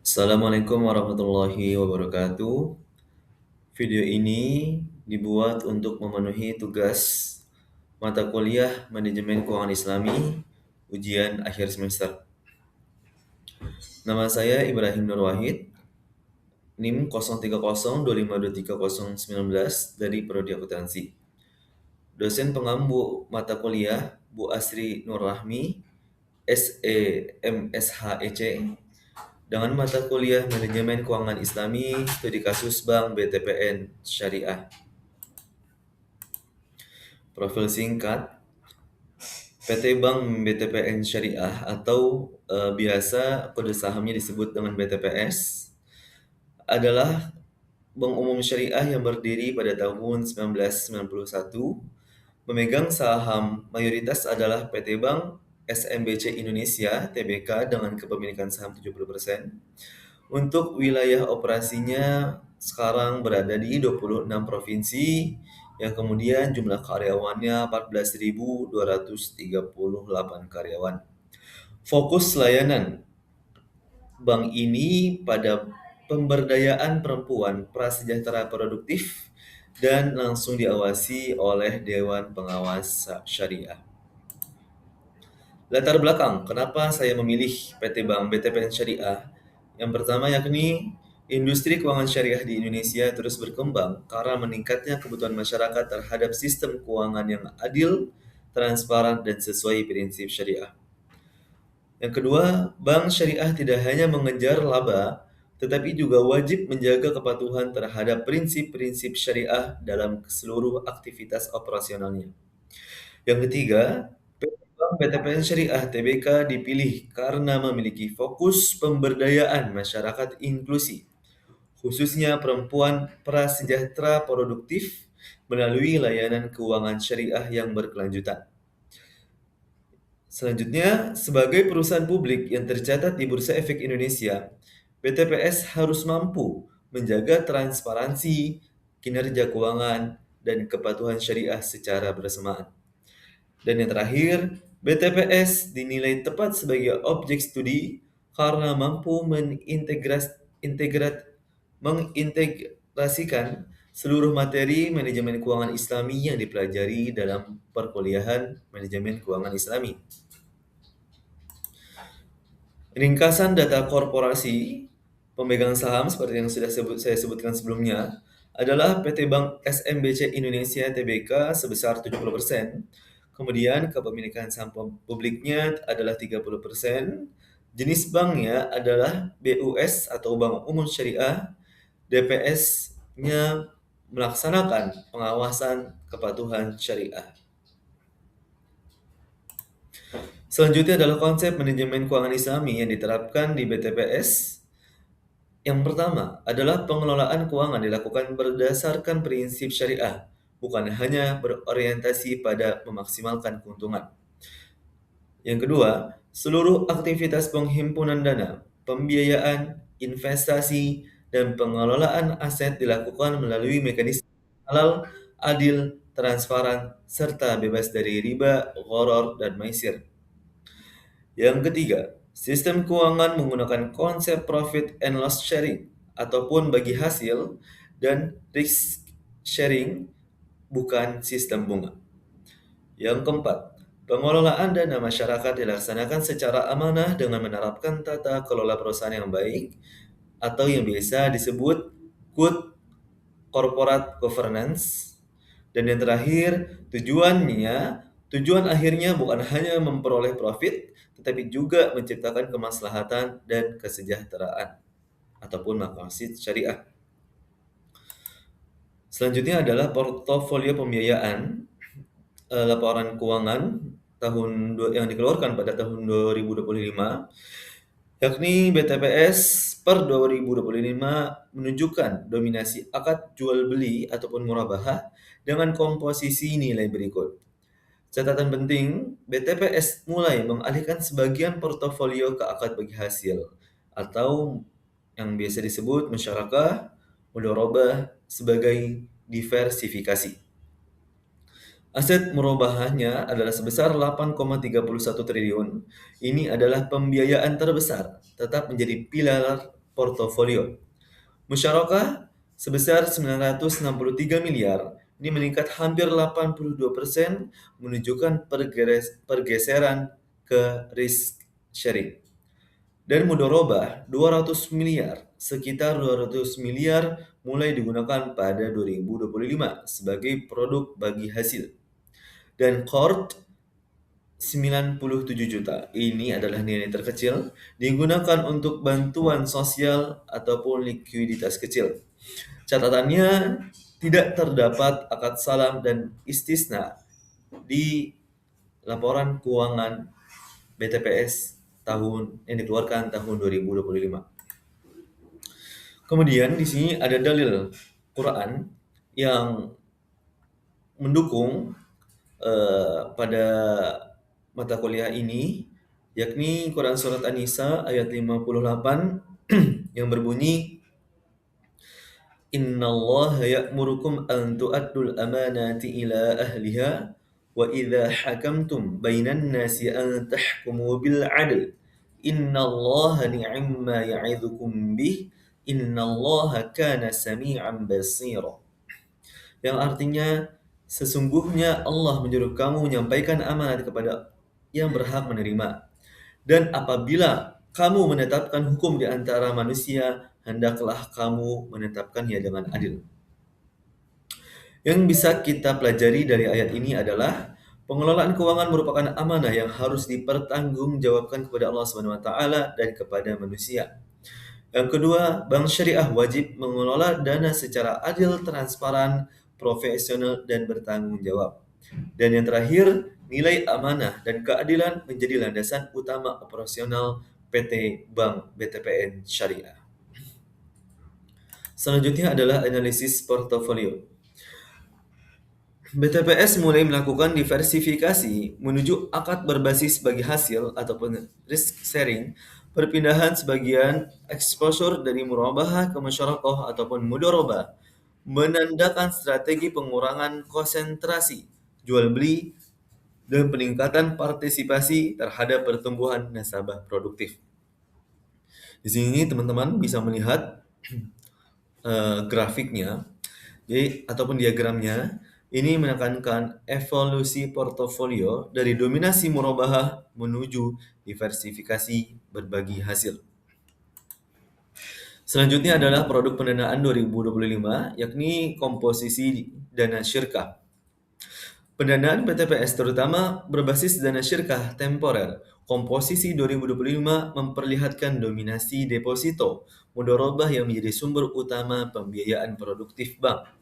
Assalamualaikum warahmatullahi wabarakatuh. Video ini dibuat untuk memenuhi tugas mata kuliah Manajemen Keuangan Islami ujian akhir semester. Nama saya Ibrahim Nur Wahid, NIM 0302523019 dari Prodi Akuntansi. Dosen pengampu mata kuliah Bu Asri Nur Rahmi, SEMSHEC, dengan mata kuliah Manajemen Keuangan Islami, Studi Kasus Bank BTPN Syariah. Profil singkat, PT Bank BTPN Syariah atau biasa kode sahamnya disebut dengan BTPS adalah bank umum syariah yang berdiri pada tahun 1991. Memegang saham mayoritas adalah PT Bank SMBC Indonesia Tbk dengan kepemilikan saham 70%. Untuk wilayah operasinya sekarang berada di 26 provinsi yang kemudian jumlah karyawannya 14.238 karyawan. Fokus layanan bank ini pada pemberdayaan perempuan prasejahtera produktif dan langsung diawasi oleh Dewan Pengawas Syariah. Latar belakang kenapa saya memilih PT Bank BTPN Syariah. Yang pertama yakni industri keuangan syariah di Indonesia terus berkembang karena meningkatnya kebutuhan masyarakat terhadap sistem keuangan yang adil, transparan, dan sesuai prinsip syariah. Yang kedua, bank syariah tidak hanya mengejar laba, tetapi juga wajib menjaga kepatuhan terhadap prinsip-prinsip syariah dalam seluruh aktivitas operasionalnya. Yang ketiga, Bank BTPN Syariah Tbk dipilih karena memiliki fokus pemberdayaan masyarakat inklusi, khususnya perempuan prasejahtera produktif melalui layanan keuangan syariah yang berkelanjutan. Selanjutnya, sebagai perusahaan publik yang tercatat di Bursa Efek Indonesia, BTPS harus mampu menjaga transparansi, kinerja keuangan, dan kepatuhan syariah secara bersamaan. Dan yang terakhir, BTPS dinilai tepat sebagai objek studi karena mampu mengintegrasikan seluruh materi manajemen keuangan Islami yang dipelajari dalam perkuliahan manajemen keuangan Islami. Ringkasan data korporasi pemegang saham seperti yang sudah saya sebutkan sebelumnya adalah PT Bank SMBC Indonesia Tbk sebesar 70%. Kemudian kepemilikan saham publiknya adalah 30%. Jenis banknya adalah BUS atau Bank Umum Syariah. DPS-nya melaksanakan pengawasan kepatuhan syariah. Selanjutnya adalah konsep manajemen keuangan Islami yang diterapkan di BTPS. Yang pertama adalah pengelolaan keuangan dilakukan berdasarkan prinsip syariah, bukan hanya berorientasi pada memaksimalkan keuntungan. Yang kedua, seluruh aktivitas penghimpunan dana, pembiayaan, investasi, dan pengelolaan aset dilakukan melalui mekanisme halal, adil, transparan, serta bebas dari riba, gharar, dan maisir. Yang ketiga, sistem keuangan menggunakan konsep profit and loss sharing ataupun bagi hasil dan risk sharing, bukan sistem bunga. Yang keempat, pengelolaan dana masyarakat dilaksanakan secara amanah dengan menerapkan tata kelola perusahaan yang baik atau yang biasa disebut good corporate governance. Dan yang terakhir, tujuan akhirnya bukan hanya memperoleh profit, tetapi juga menciptakan kemaslahatan dan kesejahteraan ataupun maqasid syariah. Selanjutnya adalah portofolio pembiayaan, laporan keuangan yang dikeluarkan pada tahun 2025, yakni BTPS per 2025 menunjukkan dominasi akad jual beli ataupun murabahah dengan komposisi nilai berikut. Catatan penting, BTPS mulai mengalihkan sebagian portofolio ke akad bagi hasil atau yang biasa disebut musyarakah, mudharabah sebagai diversifikasi. Aset murabahahnya adalah sebesar 8,31 triliun. Ini adalah pembiayaan terbesar, tetap menjadi pilar portofolio. Musyarakah sebesar 963 miliar, ini meningkat hampir 82%, menunjukkan pergeseran ke risk sharing. Dan mudorobah 200 miliar, sekitar 200 miliar mulai digunakan pada 2025 sebagai produk bagi hasil. Dan qard 97 juta, ini adalah nilai terkecil, digunakan untuk bantuan sosial ataupun likuiditas kecil. Catatannya, tidak terdapat akad salam dan istisna di laporan keuangan BTPS yang dikeluarkan tahun 2025. Kemudian di sini ada dalil Quran yang mendukung pada mata kuliah ini, yakni Quran Surat An-Nisa ayat 58 yang berbunyi, Innallaha ya'murukum an tu'addul amanati ila ahliha wa idza hakamtum bainan nasi an tahkumu bil 'adl. Innallaha ni'amma ya'idzukum bih. Innallaha kana sami'an basira. Yang artinya, sesungguhnya Allah menyuruh kamu menyampaikan amanat kepada yang berhak menerima. Dan apabila kamu menetapkan hukum di antara manusia, hendaklah kamu menetapkannya dengan adil. Yang bisa kita pelajari dari ayat ini adalah pengelolaan keuangan merupakan amanah yang harus dipertanggungjawabkan kepada Allah Subhanahu wa taala dan kepada manusia. Yang kedua, bank syariah wajib mengelola dana secara adil, transparan, profesional, dan bertanggung jawab. Dan yang terakhir, nilai amanah dan keadilan menjadi landasan utama operasional PT Bank BTPN Syariah. Selanjutnya adalah analisis portofolio. BTPS mulai melakukan diversifikasi menuju akad berbasis bagi hasil ataupun risk sharing, perpindahan sebagian exposure dari murabahah ke musyarakah ataupun mudorobah, menandakan strategi pengurangan konsentrasi jual beli dan peningkatan partisipasi terhadap pertumbuhan nasabah produktif. Di sini teman-teman bisa melihat grafiknya, jadi ataupun diagramnya. Ini menekankan evolusi portofolio dari dominasi murabahah menuju diversifikasi berbagi hasil. Selanjutnya adalah produk pendanaan 2025, yakni komposisi dana syirkah. Pendanaan PTPS terutama berbasis dana syirkah temporer. Komposisi 2025 memperlihatkan dominasi deposito mudorobah yang menjadi sumber utama pembiayaan produktif bank.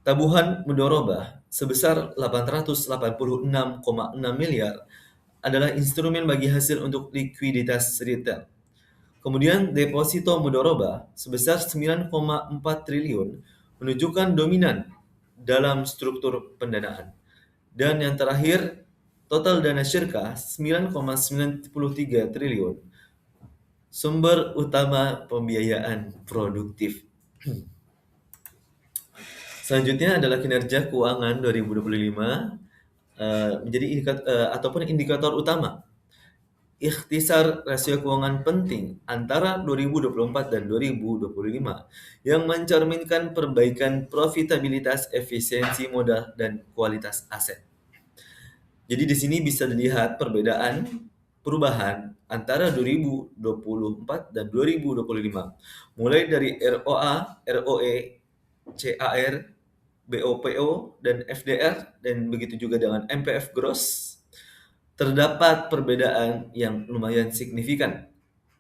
Tabuhan mudorobah sebesar 886,6 miliar adalah instrumen bagi hasil untuk likuiditas retail. Kemudian deposito mudorobah sebesar 9,4 triliun menunjukkan dominan dalam struktur pendanaan. Dan yang terakhir, total dana syirkah 9,93 triliun, sumber utama pembiayaan produktif. Selanjutnya adalah kinerja keuangan 2025 menjadi indikator utama. Ikhtisar rasio keuangan penting antara 2024 dan 2025 yang mencerminkan perbaikan profitabilitas, efisiensi modal, dan kualitas aset. Jadi di sini bisa dilihat perubahan antara 2024 dan 2025. Mulai dari ROA, ROE, CAR, BOPO, dan FDR, dan begitu juga dengan MPF gross, terdapat perbedaan yang lumayan signifikan.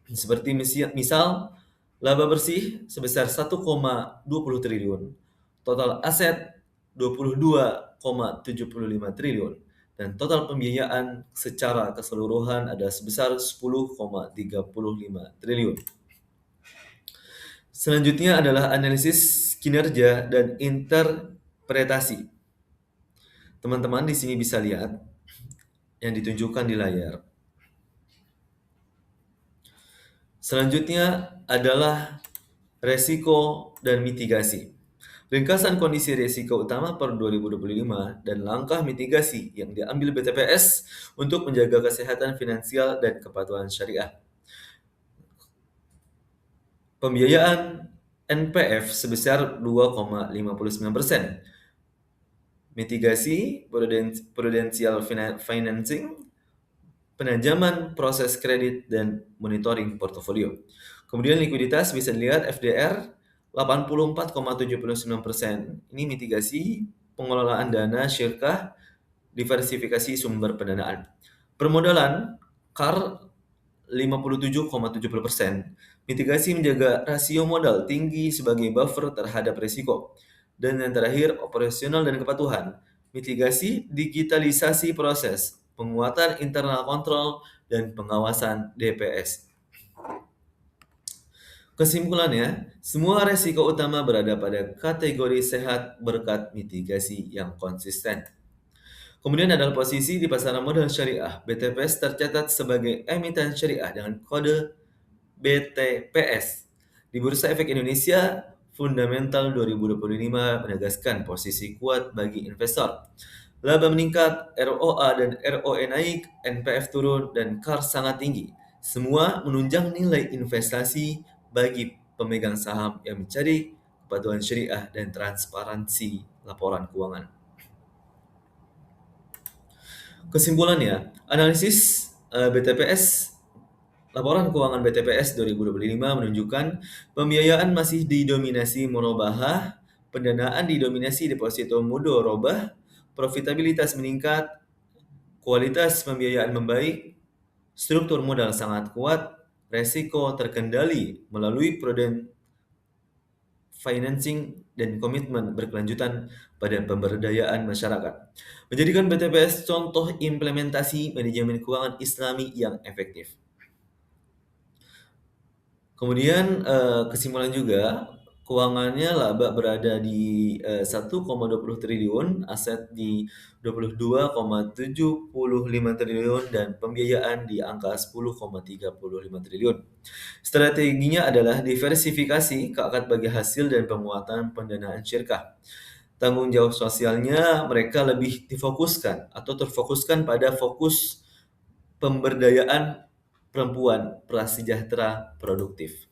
Seperti misal, laba bersih sebesar 1,20 triliun, total aset 22,75 triliun, dan total pembiayaan secara keseluruhan ada sebesar 10,35 triliun. Selanjutnya adalah analisis kinerja dan interpretasi. Teman-teman di sini bisa lihat yang ditunjukkan di layar. Selanjutnya adalah resiko dan mitigasi. Ringkasan kondisi risiko utama per 2025 dan langkah mitigasi yang diambil BTPS untuk menjaga kesehatan finansial dan kepatuhan syariah. Pembiayaan NPF sebesar 2,59%. Mitigasi prudential financing, penajaman proses kredit dan monitoring portofolio. Kemudian likuiditas bisa dilihat FDR 84,79%. Ini mitigasi pengelolaan dana syirkah, diversifikasi sumber pendanaan. Permodalan CAR 57,70%. Mitigasi menjaga rasio modal tinggi sebagai buffer terhadap risiko. Dan yang terakhir, operasional dan kepatuhan. Mitigasi digitalisasi proses, penguatan internal kontrol, dan pengawasan DPS. Kesimpulannya, semua resiko utama berada pada kategori sehat berkat mitigasi yang konsisten. Kemudian adalah posisi di pasaran modal syariah. BTPS tercatat sebagai emiten syariah dengan kode BTPS. Di Bursa Efek Indonesia, Fundamental 2025 menegaskan posisi kuat bagi investor. Laba meningkat, ROA dan ROE naik, NPF turun, dan CAR sangat tinggi. Semua menunjang nilai investasi bagi pemegang saham yang mencari kepatuhan syariah dan transparansi laporan keuangan. Kesimpulannya, analisis BTPS laporan keuangan BTPS 2025 menunjukkan pembiayaan masih didominasi murabahah, pendanaan didominasi deposito mudorobah, profitabilitas meningkat, kualitas pembiayaan membaik, struktur modal sangat kuat, resiko terkendali melalui prudent financing dan komitmen berkelanjutan pada pemberdayaan masyarakat. Menjadikan BTPS contoh implementasi manajemen keuangan Islami yang efektif. Kemudian kesimpulan juga keuangannya laba berada di 1,20 triliun, aset di 22,75 triliun dan pembiayaan di angka 10,35 triliun. Strateginya adalah diversifikasi keangkat bagi hasil dan penguatan pendanaan syirkah. Tanggung jawab sosialnya mereka lebih difokuskan atau terfokuskan pada fokus pemberdayaan perempuan prasejahtera produktif.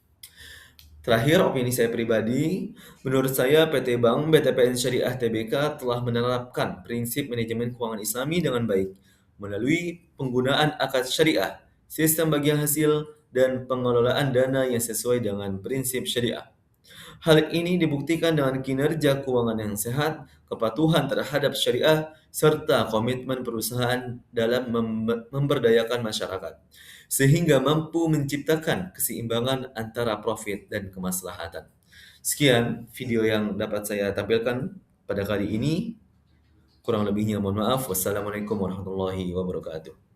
Terakhir, opini saya pribadi, menurut saya PT Bank BTPN Syariah Tbk telah menerapkan prinsip manajemen keuangan Islami dengan baik melalui penggunaan akad syariah, sistem bagian hasil, dan pengelolaan dana yang sesuai dengan prinsip syariah. Hal ini dibuktikan dengan kinerja keuangan yang sehat, kepatuhan terhadap syariah, serta komitmen perusahaan dalam memberdayakan masyarakat, sehingga mampu menciptakan keseimbangan antara profit dan kemaslahatan. Sekian video yang dapat saya tampilkan pada kali ini. Kurang lebihnya mohon maaf. Wassalamualaikum warahmatullahi wabarakatuh.